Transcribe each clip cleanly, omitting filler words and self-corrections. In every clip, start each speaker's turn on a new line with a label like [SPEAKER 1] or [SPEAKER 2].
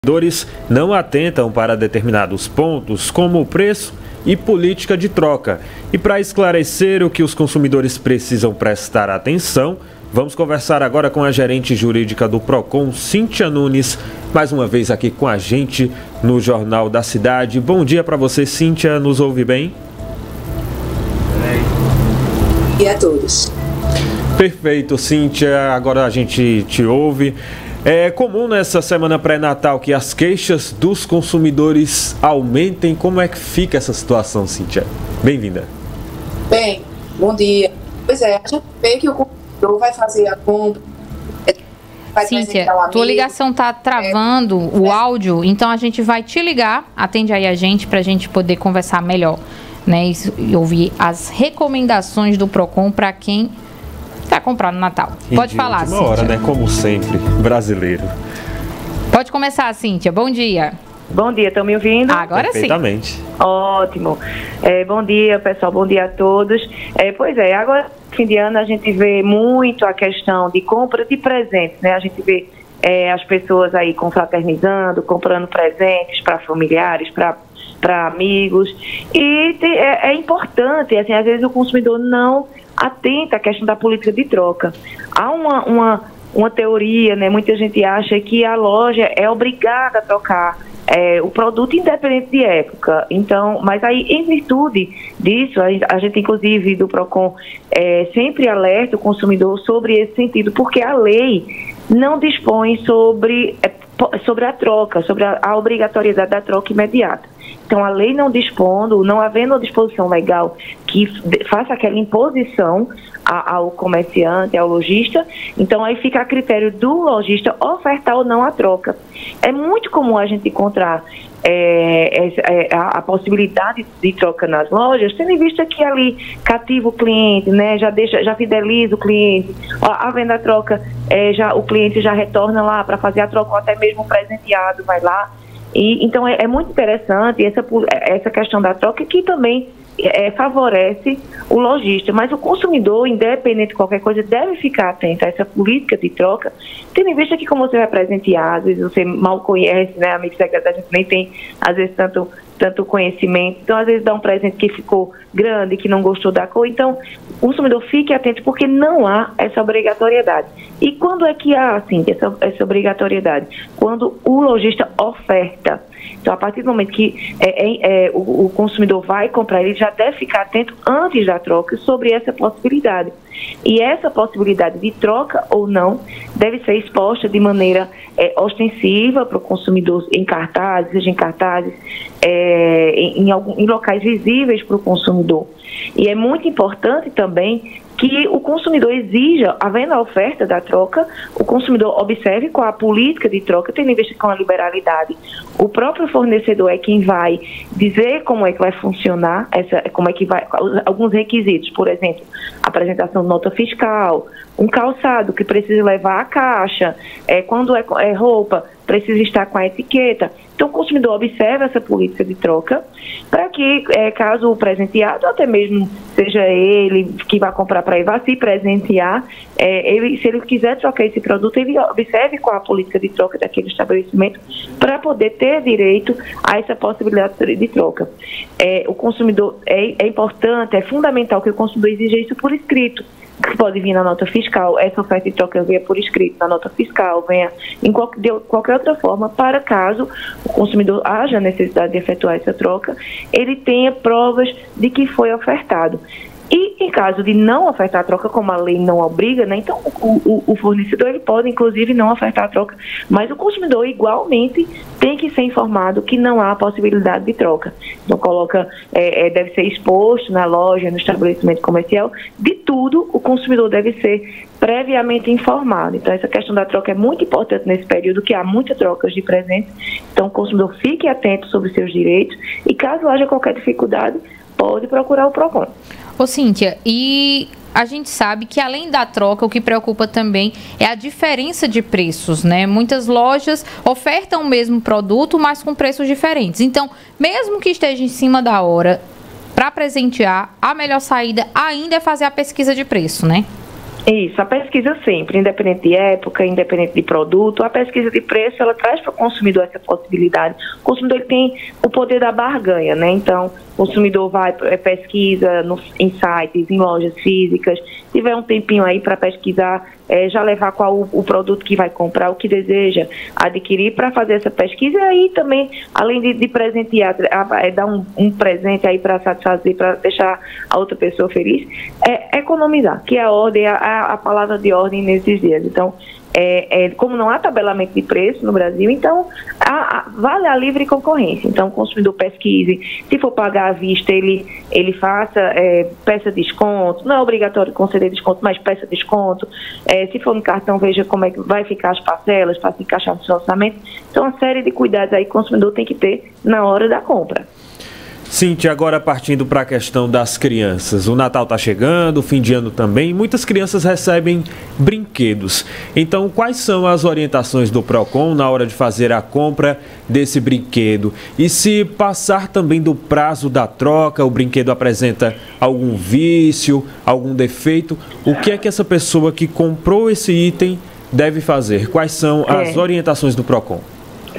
[SPEAKER 1] consumidores não atentam para determinados pontos, como o preço e política de troca. E para esclarecer o que os consumidores precisam prestar atenção, vamos conversar agora com a gerente jurídica do Procon, Cíntia Nunes, mais uma vez aqui com a gente no Jornal da Cidade. Bom dia para você, Cíntia, nos ouve bem?
[SPEAKER 2] E a todos.
[SPEAKER 1] Perfeito, Cíntia, agora a gente te ouve. É comum nessa semana pré-natal que as queixas dos consumidores aumentem. Como é que fica essa situação, Cíntia? Bem-vinda.
[SPEAKER 2] Bem, bom dia. Pois é, a gente vê que o consumidor vai fazer a compra.
[SPEAKER 3] Cíntia, tua ligação tá travando o áudio, então a gente vai te ligar, atende aí a gente pra gente poder conversar melhor, né? E ouvir as recomendações do Procon para quem vai comprar no Natal. Pode falar, Cíntia.
[SPEAKER 1] Uma hora, né? Como sempre, brasileiro.
[SPEAKER 3] Pode começar, Cíntia. Bom dia.
[SPEAKER 4] Bom dia, estão me ouvindo?
[SPEAKER 3] Agora
[SPEAKER 1] perfeitamente.
[SPEAKER 3] Sim.
[SPEAKER 4] Ótimo. Bom dia, pessoal. Bom dia a todos. Pois é, agora, fim de ano, a gente vê muito a questão de compra de presentes, né? A gente vê as pessoas aí confraternizando, comprando presentes para familiares, para amigos. E é importante, assim, às vezes o consumidor não atenta à questão da política de troca. Há uma teoria, né? Muita gente acha que a loja é obrigada a trocar o produto independente de época. Então, mas aí, em virtude disso, a gente inclusive do Procon sempre alerta o consumidor sobre esse sentido, porque a lei não dispõe sobre a troca, sobre a obrigatoriedade da troca imediata. Então, a lei não dispondo, não havendo uma disposição legal que faça aquela imposição ao comerciante, ao lojista, então aí fica a critério do lojista ofertar ou não a troca. É muito comum a gente encontrar a possibilidade de troca nas lojas, tendo em vista que ali cativa o cliente, né, já fideliza o cliente, a venda da troca, o cliente já retorna lá para fazer a troca, ou até mesmo presenteado, vai lá. E, então é muito interessante essa questão da troca, que também favorece o lojista, mas o consumidor, independente de qualquer coisa, deve ficar atento a essa política de troca, tendo em vista que, como você vai presentear, às vezes você mal conhece, né, amigo secretário, a gente nem tem às vezes tanto conhecimento, então às vezes dá um presente que ficou grande, que não gostou da cor, então o consumidor fique atento, porque não há essa obrigatoriedade. E quando é que há, assim, essa obrigatoriedade? Quando o lojista oferta. Então, a partir do momento que o consumidor vai comprar, ele já deve ficar atento antes da troca sobre essa possibilidade. E essa possibilidade de troca ou não deve ser exposta de maneira ostensiva para o consumidor em cartazes, seja em cartazes, em locais visíveis para o consumidor. E é muito importante também que o consumidor exija, havendo a oferta da troca, o consumidor observe qual a política de troca, tendo em vista com a liberalidade. O próprio fornecedor é quem vai dizer como é que vai funcionar, alguns requisitos, por exemplo, apresentação de nota fiscal, um calçado que precisa levar a caixa, quando é roupa, precisa estar com a etiqueta. Então, o consumidor observa essa política de troca para que, caso o presenteado, até mesmo seja ele que vai comprar para ele, vá se presentear, se ele quiser trocar esse produto, ele observe qual a política de troca daquele estabelecimento para poder ter direito a essa possibilidade de troca. O consumidor, é importante, é fundamental que o consumidor exija isso por escrito, que pode vir na nota fiscal, essa oferta de troca venha por escrito na nota fiscal, venha de qualquer outra forma, para caso o consumidor haja necessidade de efetuar essa troca, ele tenha provas de que foi ofertado. E em caso de não ofertar a troca, como a lei não obriga, né, então o fornecedor ele pode inclusive não ofertar a troca, mas o consumidor igualmente tem que ser informado que não há possibilidade de troca. Então deve ser exposto na loja, no estabelecimento comercial, de tudo o consumidor deve ser previamente informado. Então essa questão da troca é muito importante nesse período, que há muitas trocas de presentes, então o consumidor fique atento sobre seus direitos e caso haja qualquer dificuldade, pode procurar o Procon.
[SPEAKER 3] Ô Cíntia, e a gente sabe que além da troca, o que preocupa também é a diferença de preços, né? Muitas lojas ofertam o mesmo produto, mas com preços diferentes. Então, mesmo que esteja em cima da hora, para presentear, a melhor saída ainda é fazer a pesquisa de preço, né?
[SPEAKER 4] Isso, a pesquisa sempre, independente de época, independente de produto, a pesquisa de preço, ela traz para o consumidor essa possibilidade. O consumidor ele tem o poder da barganha, né? Então, o consumidor vai, pesquisa em sites, em lojas físicas, tiver um tempinho aí para pesquisar, já levar qual o produto que vai comprar, o que deseja adquirir para fazer essa pesquisa, e aí também, além de presentear, dar um presente aí para satisfazer, para deixar a outra pessoa feliz, economizar, que é a ordem, a palavra de ordem nesses dias. Então, como não há tabelamento de preço no Brasil, então vale a livre concorrência. Então, o consumidor pesquise, se for pagar à vista, ele faça, peça desconto, não é obrigatório conceder desconto, mas peça desconto. Se for no cartão, veja como é que vai ficar as parcelas para se encaixar no seu orçamento. Então, uma série de cuidados aí que o consumidor tem que ter na hora da compra.
[SPEAKER 1] Cíntia, agora partindo para a questão das crianças. O Natal está chegando, o fim de ano também. Muitas crianças recebem brinquedos. Então, quais são as orientações do PROCON na hora de fazer a compra desse brinquedo? E se passar também do prazo da troca, o brinquedo apresenta algum vício, algum defeito, o que é que essa pessoa que comprou esse item deve fazer? Quais são as orientações do PROCON?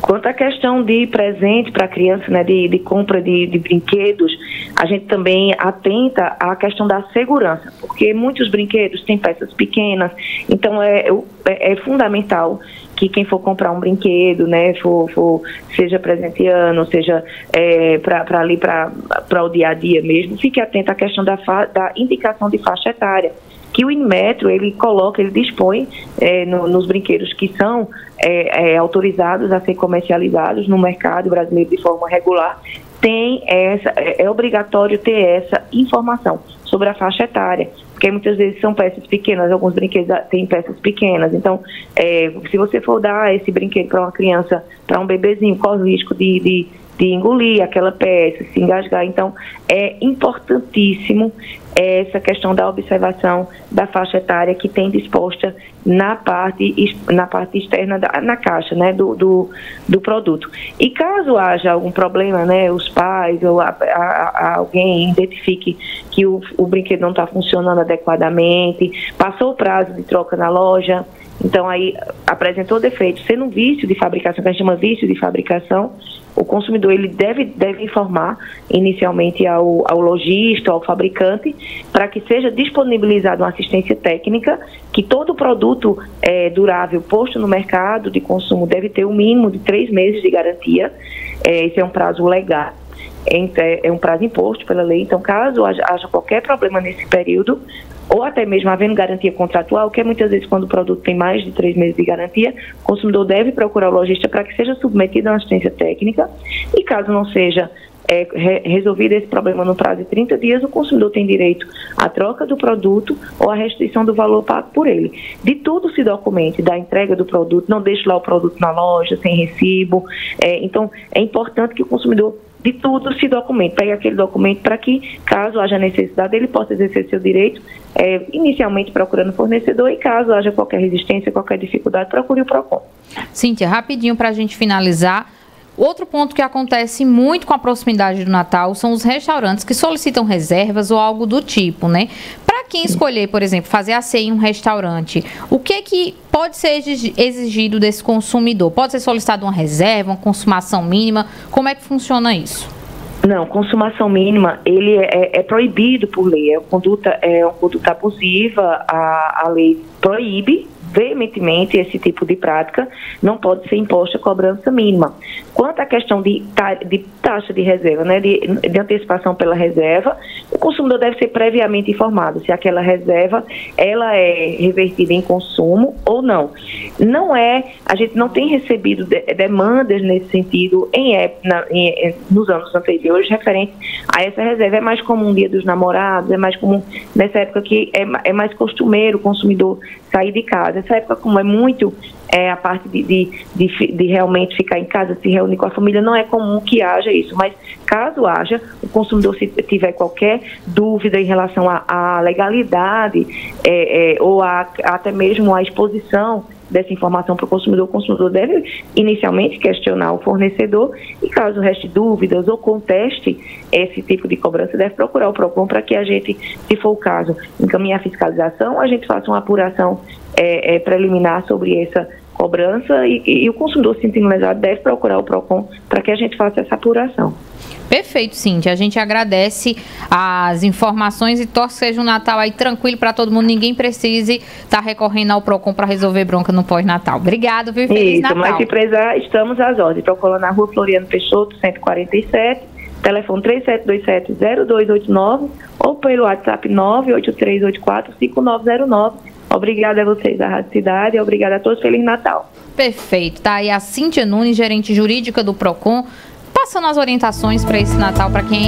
[SPEAKER 4] Quanto à questão de presente para a criança, né, de compra de brinquedos, a gente também atenta à questão da segurança, porque muitos brinquedos têm peças pequenas, então é fundamental que quem for comprar um brinquedo, né, seja presenteando, seja para o dia a dia mesmo, fique atento à questão da indicação de faixa etária, que o Inmetro, ele dispõe nos brinquedos que são autorizados a ser comercializados no mercado brasileiro de forma regular, é obrigatório ter essa informação sobre a faixa etária, porque muitas vezes são peças pequenas, alguns brinquedos têm peças pequenas, então se você for dar esse brinquedo para uma criança, para um bebezinho, corre o risco de engolir aquela peça, se engasgar. Então, é importantíssimo essa questão da observação da faixa etária que tem disposta na parte externa, na caixa, né, do produto. E caso haja algum problema, né, os pais ou alguém identifique que o brinquedo não está funcionando adequadamente, passou o prazo de troca na loja, então aí apresentou defeito, sendo um vício de fabricação, que a gente chama vício de fabricação, o consumidor ele deve informar inicialmente ao lojista, ao fabricante, para que seja disponibilizada uma assistência técnica, que todo produto durável posto no mercado de consumo deve ter o mínimo de 3 meses de garantia. Esse é um prazo legal. É um prazo imposto pela lei, então caso haja qualquer problema nesse período, ou até mesmo havendo garantia contratual, que é muitas vezes quando o produto tem mais de 3 meses de garantia, o consumidor deve procurar o lojista para que seja submetido a uma assistência técnica, e caso não seja resolvido esse problema no prazo de 30 dias, o consumidor tem direito à troca do produto ou à restituição do valor pago por ele. De tudo se documente, da entrega do produto, não deixe lá o produto na loja sem recibo. Então, é importante que o consumidor de tudo se documente, pegue aquele documento para que, caso haja necessidade, ele possa exercer seu direito, inicialmente procurando fornecedor, e caso haja qualquer resistência, qualquer dificuldade, procure o PROCON.
[SPEAKER 3] Cíntia, rapidinho para a gente finalizar, outro ponto que acontece muito com a proximidade do Natal são os restaurantes que solicitam reservas ou algo do tipo, né? Para quem escolher, por exemplo, fazer a ceia em um restaurante, o que pode ser exigido desse consumidor? Pode ser solicitado uma reserva, uma consumação mínima? Como é que funciona isso?
[SPEAKER 4] Não, consumação mínima, ele é proibido por lei, é uma conduta abusiva, a lei proíbe veementemente esse tipo de prática, não pode ser imposta cobrança mínima. Quanto à questão de taxa de reserva, né, de antecipação pela reserva, o consumidor deve ser previamente informado se aquela reserva ela é revertida em consumo ou não. A gente não tem recebido demandas nesse sentido nos anos anteriores referente a essa reserva. É mais comum Dia dos Namorados, é mais comum nessa época que é mais costumeiro o consumidor sair de casa. Essa época, como é muito a parte de realmente ficar em casa, se reunir com a família, não é comum que haja isso, mas caso haja, o consumidor, se tiver qualquer dúvida em relação à legalidade ou até mesmo à exposição dessa informação para o consumidor deve inicialmente questionar o fornecedor e, caso reste dúvidas ou conteste esse tipo de cobrança, deve procurar o PROCON para que a gente, se for o caso, encaminhar a fiscalização, a gente faça uma apuração preliminar sobre essa cobrança e o consumidor se sentindo lesado deve procurar o PROCON para que a gente faça essa apuração.
[SPEAKER 3] Perfeito, Cíntia. A gente agradece as informações e torce que seja um Natal aí tranquilo para todo mundo. Ninguém precise estar recorrendo ao PROCON para resolver bronca no pós-Natal. Obrigado, viu? Feliz Natal.
[SPEAKER 4] Mas se precisar, estamos às ordens. PROCON na Rua Floriano Peixoto, 147, telefone 3727-0289 ou pelo WhatsApp 983845909. Obrigada a vocês da Rádio Cidade e obrigada a todos. Feliz Natal.
[SPEAKER 3] Perfeito. Tá aí a Cíntia Nunes, gerente jurídica do PROCON, passando as orientações para esse Natal para quem